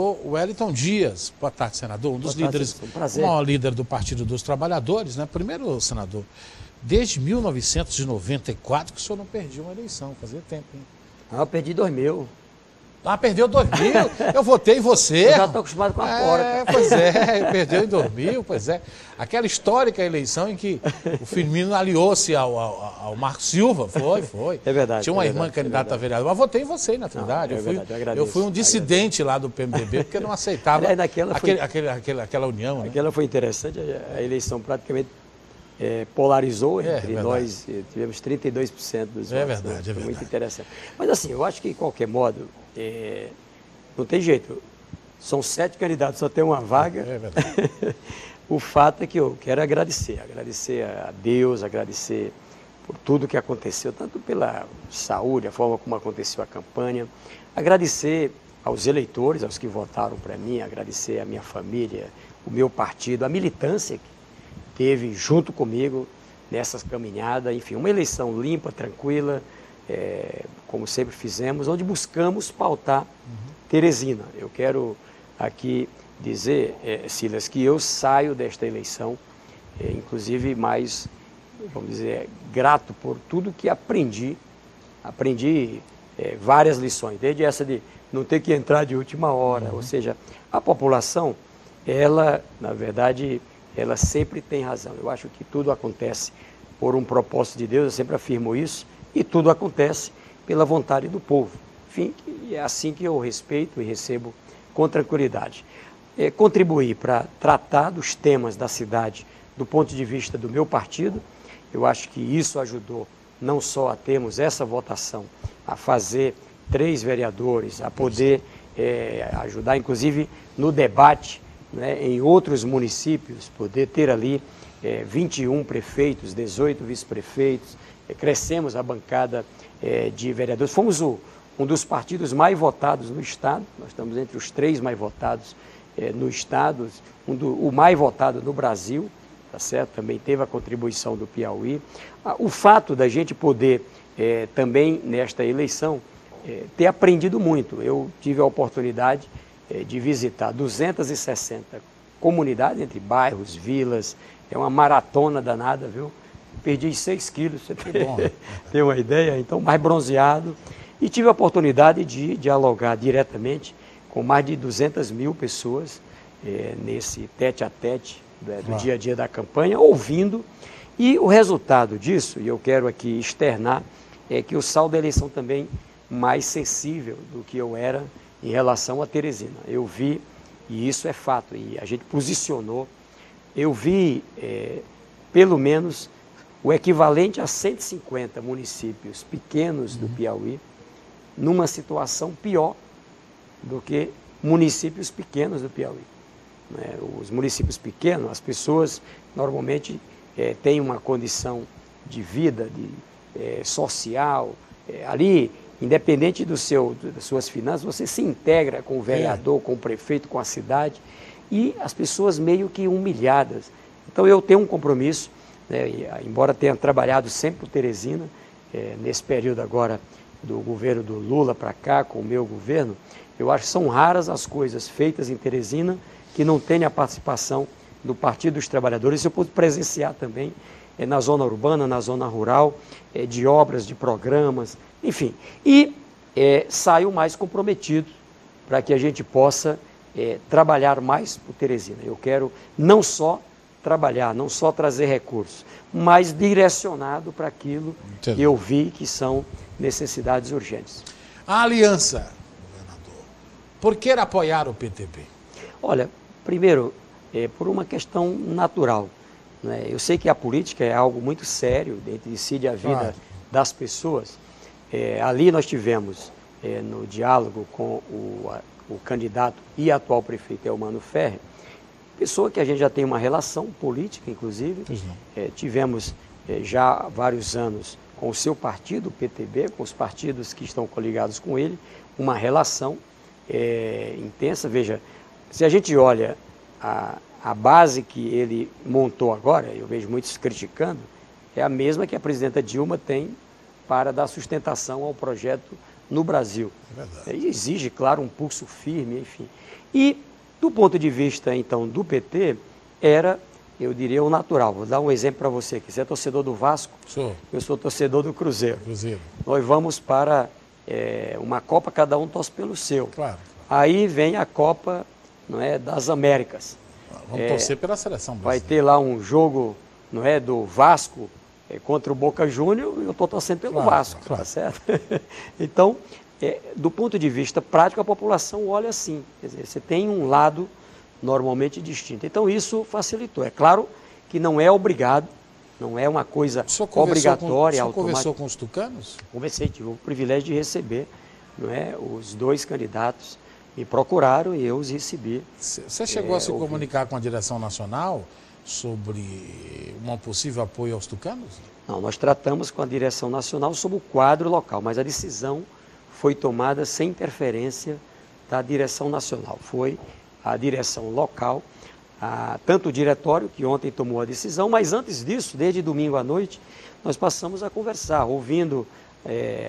O Wellington Dias, boa tarde, senador, um dos líderes, o maior líder do Partido dos Trabalhadores, né? Primeiro, senador, desde 1994 que o senhor não perdia uma eleição, fazia tempo, hein? Ah, eu perdi 2000. Ah, perdeu 2000? Eu votei em você. Eu já estou acostumado com a porta. Pois é, perdeu em 2000, pois é. Aquela histórica eleição em que o Firmino aliou-se ao Marcos Silva, foi. É verdade. Tinha uma irmã candidata a vereadora, mas votei em você, na verdade. Eu fui um dissidente lá do PMDB, porque não aceitava aquela união. Né? Aquela foi interessante, a eleição praticamente polarizou entre nós, tivemos 32% dos votos. É verdade, né? é verdade. Muito interessante. Mas assim, eu acho que de qualquer modo, não tem jeito. São 7 candidatos, só tem uma vaga. É verdade. O fato é que eu quero agradecer a Deus, agradecer por tudo que aconteceu, tanto pela saúde, a forma como aconteceu a campanha, agradecer aos eleitores, aos que votaram para mim, agradecer a minha família, o meu partido, a militância que teve junto comigo nessas caminhadas, enfim, uma eleição limpa, tranquila, como sempre fizemos, onde buscamos pautar Teresina. Eu quero aqui dizer, Silas, que eu saio desta eleição, inclusive mais, vamos dizer, grato por tudo que aprendi várias lições, desde essa de não ter que entrar de última hora, ou seja, a população, ela, na verdade, ela sempre tem razão. Eu acho que tudo acontece por um propósito de Deus, eu sempre afirmo isso, e tudo acontece pela vontade do povo. Enfim, é assim que eu respeito e recebo com tranquilidade. Contribuir para tratar dos temas da cidade do ponto de vista do meu partido, eu acho que isso ajudou não só a termos essa votação, a fazer 3 vereadores, a poder ajudar inclusive no debate, né, em outros municípios, poder ter ali 21 prefeitos, 18 vice-prefeitos, crescemos a bancada de vereadores, fomos um dos partidos mais votados no Estado, nós estamos entre os 3 mais votados no Estado, o mais votado no Brasil, tá certo? Também teve a contribuição do Piauí. O fato da gente poder também, nesta eleição, ter aprendido muito. Eu tive a oportunidade de visitar 260 comunidades, entre bairros, vilas, é uma maratona danada, viu? Perdi 6 quilos, você tem uma ideia, então mais bronzeado. E tive a oportunidade de dialogar diretamente com mais de 200 mil pessoas nesse tete-a-tete do dia a dia da campanha, ouvindo. E o resultado disso, e eu quero aqui externar, é que o saldo da eleição também mais sensível do que eu era em relação a Teresina. Eu vi, e isso é fato, e a gente posicionou, eu vi pelo menos o equivalente a 150 municípios pequenos do Piauí numa situação pior do que municípios pequenos do Piauí. Os municípios pequenos, as pessoas normalmente têm uma condição de vida, social, ali, independente das suas finanças, você se integra com o vereador, com o prefeito, com a cidade, e as pessoas meio que humilhadas. Então eu tenho um compromisso, embora tenha trabalhado sempre por Teresina, nesse período agora do governo do Lula para cá, com o meu governo, eu acho que são raras as coisas feitas em Teresina que não tenham a participação do Partido dos Trabalhadores. Eu pude presenciar também na zona urbana, na zona rural, de obras, de programas, enfim. E saio mais comprometido para que a gente possa trabalhar mais por Teresina. Eu quero não só trabalhar, não só trazer recursos, mas direcionado para aquilo que eu vi que são necessidades urgentes. A aliança, governador, por que apoiar o PTB? Olha, primeiro, por uma questão natural. Né? Eu sei que a política é algo muito sério, decide a vida das pessoas. Ali nós tivemos, no diálogo com o candidato e atual prefeito Elmano Ferri, pessoa que a gente já tem uma relação política, inclusive. Tivemos já há vários anos com o seu partido, o PTB, com os partidos que estão coligados com ele, uma relação intensa. Veja, se a gente olha a base que ele montou agora, eu vejo muitos criticando, é a mesma que a presidenta Dilma tem para dar sustentação ao projeto no Brasil. Exige, claro, um pulso firme, enfim. E, do ponto de vista, então, do PT, era, eu diria, o natural. Vou dar um exemplo para você aqui. Você é torcedor do Vasco? Sou. Eu sou torcedor do Cruzeiro. Cruzeiro. Nós vamos para uma Copa, cada um torce pelo seu. Claro. Aí vem a Copa, não é, das Américas. Vamos torcer pela seleção brasileira. Vai ter lá um jogo, não é, do Vasco contra o Boca Júnior, e eu estou torcendo pelo Vasco, claro. Tá certo? Então, do ponto de vista prático, a população olha assim. Quer dizer, você tem um lado normalmente distinto. Então, isso facilitou. É claro que não é obrigado, não é uma coisa obrigatória, automática. Você conversou com os tucanos? Conversei, tive o privilégio de receber, não é, os dois candidatos. Me procuraram e eu os recebi. Você chegou a se comunicar com a direção nacional sobre um possível apoio aos tucanos? Não, nós tratamos com a direção nacional sobre o quadro local, mas a decisão foi tomada sem interferência da direção nacional. Foi a direção local, tanto o diretório, que ontem tomou a decisão, mas antes disso, desde domingo à noite, nós passamos a conversar, ouvindo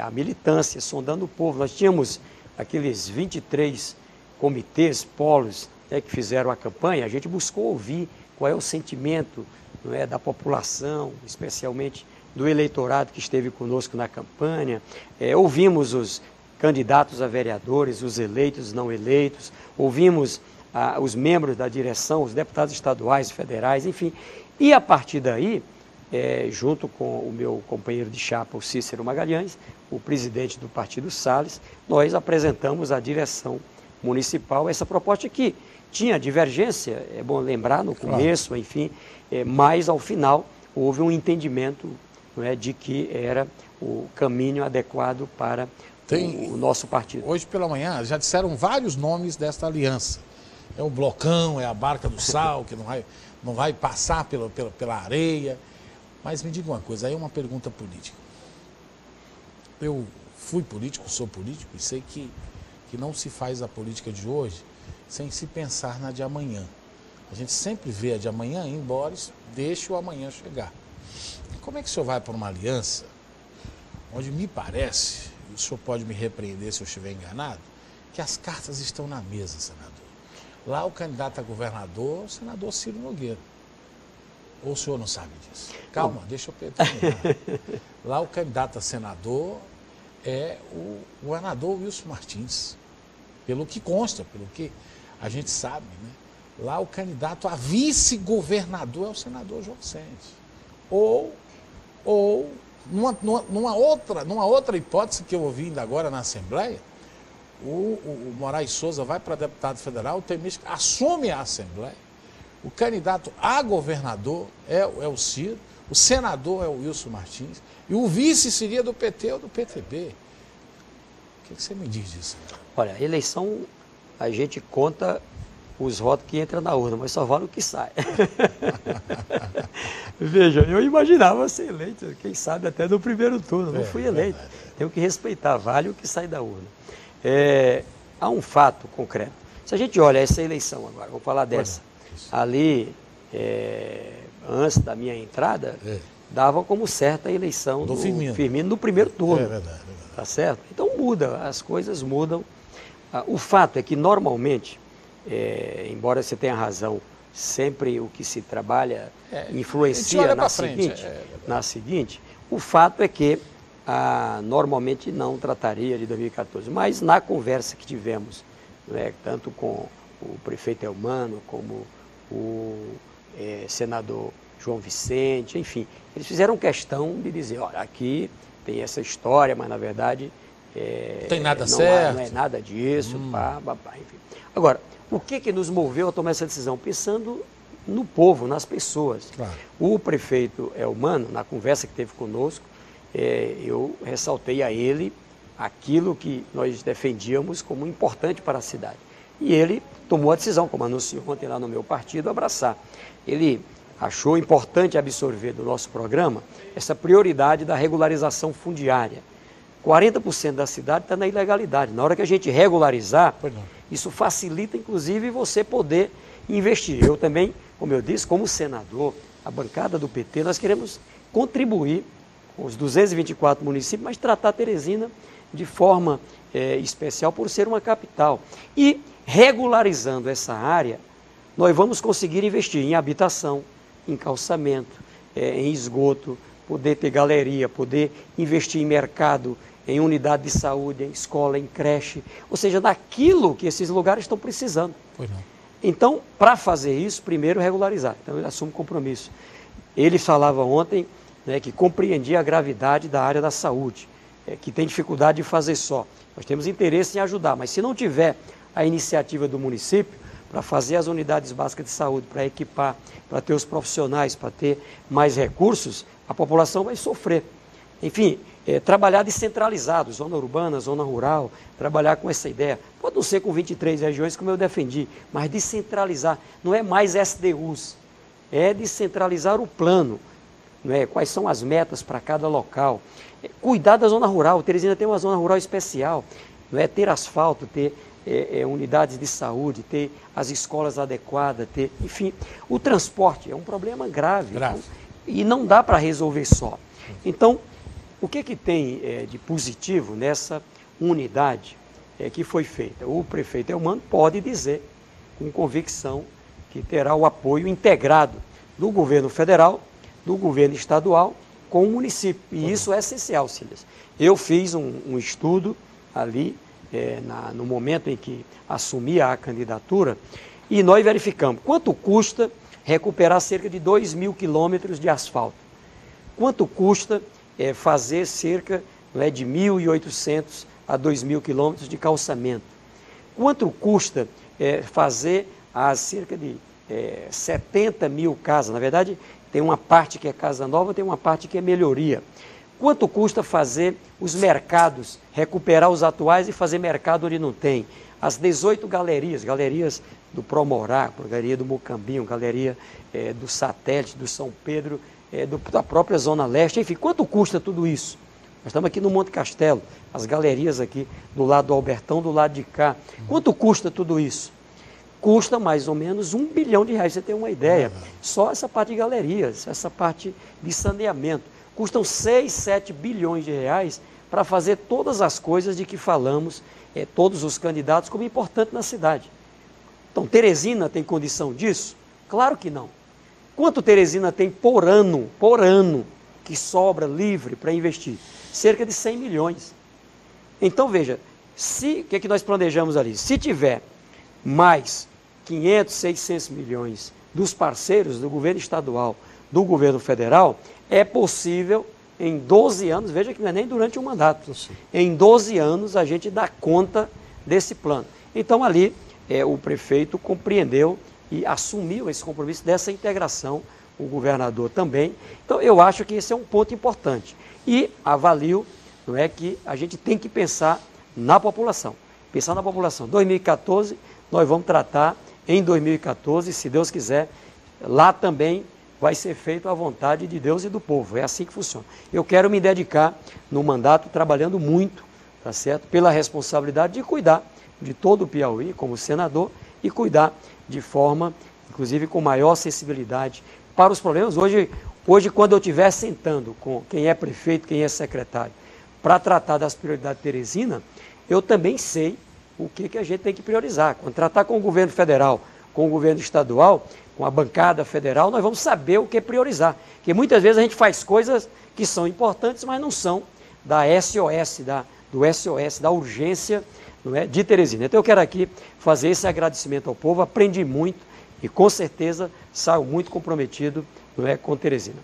a militância, sondando o povo. Nós tínhamos aqueles 23 comitês, polos, que fizeram a campanha. A gente buscou ouvir qual é o sentimento, não é, da população, especialmente do eleitorado que esteve conosco na campanha. Ouvimos os candidatos a vereadores, os eleitos, os não eleitos, ouvimos os membros da direção, os deputados estaduais, federais, enfim. E a partir daí, junto com o meu companheiro de chapa, o Cícero Magalhães, o presidente do partido Salles, nós apresentamos à direção municipal essa proposta que tinha divergência, é bom lembrar, no começo, claro. Enfim, mas ao final houve um entendimento, não é, de que era o caminho adequado para o nosso partido. Hoje pela manhã já disseram vários nomes desta aliança. É o Blocão, é a Barca do Sal, que não vai passar pela areia. Mas me diga uma coisa, aí é uma pergunta política. Eu fui político, sou político e sei que não se faz a política de hoje sem se pensar na de amanhã. A gente sempre vê a de amanhã, embora deixe o amanhã chegar. Como é que o senhor vai para uma aliança onde me parece, e o senhor pode me repreender se eu estiver enganado, que as cartas estão na mesa, senador? Lá o candidato a governador, o senador Ciro Nogueira. Ou o senhor não sabe disso? Calma, deixa eu terminar. Lá o candidato a senador é o governador Wilson Martins. Pelo que consta, pelo que a gente sabe, né? Lá o candidato a vice-governador é o senador João Vicente. Ou numa outra hipótese que eu ouvi ainda agora na Assembleia, o Moraes Souza vai para deputado federal, o Temística assume a Assembleia, o candidato a governador é o Ciro, o senador é o Wilson Martins, e o vice seria do PT ou do PTB. O que você me diz disso? Olha, a eleição, a gente conta os votos que entram na urna, mas só vale o que sai. Veja, eu imaginava ser eleito, quem sabe até no primeiro turno, não fui eleito. Tenho que respeitar, vale o que sai da urna. Há um fato concreto. Se a gente olha essa eleição agora, vou falar dessa, ali, antes da minha entrada, dava como certa a eleição do Firmino no primeiro turno. É verdade. Tá certo? Então muda, as coisas mudam. O fato é que normalmente, embora você tenha razão, sempre o que se trabalha influencia na seguinte, o fato é que normalmente não trataria de 2014, mas na conversa que tivemos, tanto com o prefeito Elmano, como o senador João Vicente, enfim, eles fizeram questão de dizer, olha, aqui tem essa história, mas na verdade tem nada certo. Não é nada disso, enfim. Agora, o que nos moveu a tomar essa decisão? Pensando no povo, nas pessoas. Claro. O prefeito Elmano, na conversa que teve conosco, eu ressaltei a ele aquilo que nós defendíamos como importante para a cidade. E ele tomou a decisão, como anunciou ontem lá no meu partido, abraçar. Ele achou importante absorver do nosso programa essa prioridade da regularização fundiária. 40% da cidade está na ilegalidade. Na hora que a gente regularizar, isso facilita, inclusive, você poder investir. Eu também, como eu disse, como senador, a bancada do PT, nós queremos contribuir com os 224 municípios, mas tratar Teresina de forma especial por ser uma capital. E regularizando essa área, nós vamos conseguir investir em habitação, em calçamento, em esgoto, poder ter galeria, poder investir em mercado, em unidade de saúde, em escola, em creche, ou seja, naquilo que esses lugares estão precisando. Pois não. Então, para fazer isso, primeiro regularizar. Então, ele assume compromisso. Ele falava ontem, né, que compreendia a gravidade da área da saúde, que tem dificuldade de fazer só. Nós temos interesse em ajudar, mas se não tiver a iniciativa do município para fazer as unidades básicas de saúde, para equipar, para ter os profissionais, para ter mais recursos, a população vai sofrer. Enfim, trabalhar descentralizado, zona urbana, zona rural, trabalhar com essa ideia. Pode não ser com 23 regiões, como eu defendi, mas descentralizar. Não é mais SDUs, é descentralizar o plano. Não é? Quais são as metas para cada local. Cuidar da zona rural. Teresina tem uma zona rural especial. Não é? Ter asfalto, ter unidades de saúde, ter as escolas adequadas, ter, enfim. O transporte é um problema grave. Então, e não dá para resolver só. Então, o que tem de positivo nessa unidade que foi feita? O prefeito Eumano pode dizer com convicção que terá o apoio integrado do governo federal, do governo estadual com o município. E isso é essencial, Silas. Eu fiz um estudo ali, no momento em que assumi a candidatura, e nós verificamos quanto custa recuperar cerca de 2.000 quilômetros de asfalto. Quanto custa fazer cerca de 1.800 a 2.000 quilômetros de calçamento. Quanto custa fazer as cerca de 70 mil casas? Na verdade, tem uma parte que é casa nova, tem uma parte que é melhoria. Quanto custa fazer os mercados, recuperar os atuais e fazer mercado onde não tem? As 18 galerias do Promorá, galeria do Mocambinho, galeria do Satélite, do São Pedro, da própria Zona Leste, enfim, quanto custa tudo isso? Nós estamos aqui no Monte Castelo, as galerias aqui do lado do Albertão, do lado de cá. Quanto custa tudo isso? Custa mais ou menos R$1 bilhão, você tem uma ideia. Só essa parte de galerias, essa parte de saneamento. Custam 6, 7 bilhões de reais para fazer todas as coisas de que falamos, todos os candidatos, como importante na cidade. Então, Teresina tem condição disso? Claro que não. Quanto Teresina tem por ano, que sobra livre para investir? Cerca de 100 milhões. Então, veja, o que nós planejamos ali? Se tiver mais 500, 600 milhões dos parceiros do governo estadual, do governo federal, é possível, em 12 anos, veja que não é nem durante um mandato, em 12 anos a gente dá conta desse plano. Então, ali, o prefeito compreendeu e assumiu esse compromisso dessa integração, o governador também. Então, eu acho que esse é um ponto importante. E avalio, não é, que a gente tem que pensar na população. Pensar na população. 2014, nós vamos tratar em 2014, se Deus quiser, lá também vai ser feito à vontade de Deus e do povo. É assim que funciona. Eu quero me dedicar no mandato trabalhando muito, tá certo? Pela responsabilidade de cuidar de todo o Piauí como senador e cuidar de forma, inclusive com maior sensibilidade para os problemas. Hoje quando eu estiver sentando com quem é prefeito, quem é secretário, para tratar das prioridades de Teresina, eu também sei o que a gente tem que priorizar. Quando tratar com o governo federal, com o governo estadual, com a bancada federal, nós vamos saber o que priorizar. Porque muitas vezes a gente faz coisas que são importantes, mas não são da SOS, do SOS, da urgência, não é, de Teresina. Então eu quero aqui fazer esse agradecimento ao povo, aprendi muito e com certeza saio muito comprometido, não é, com Teresina.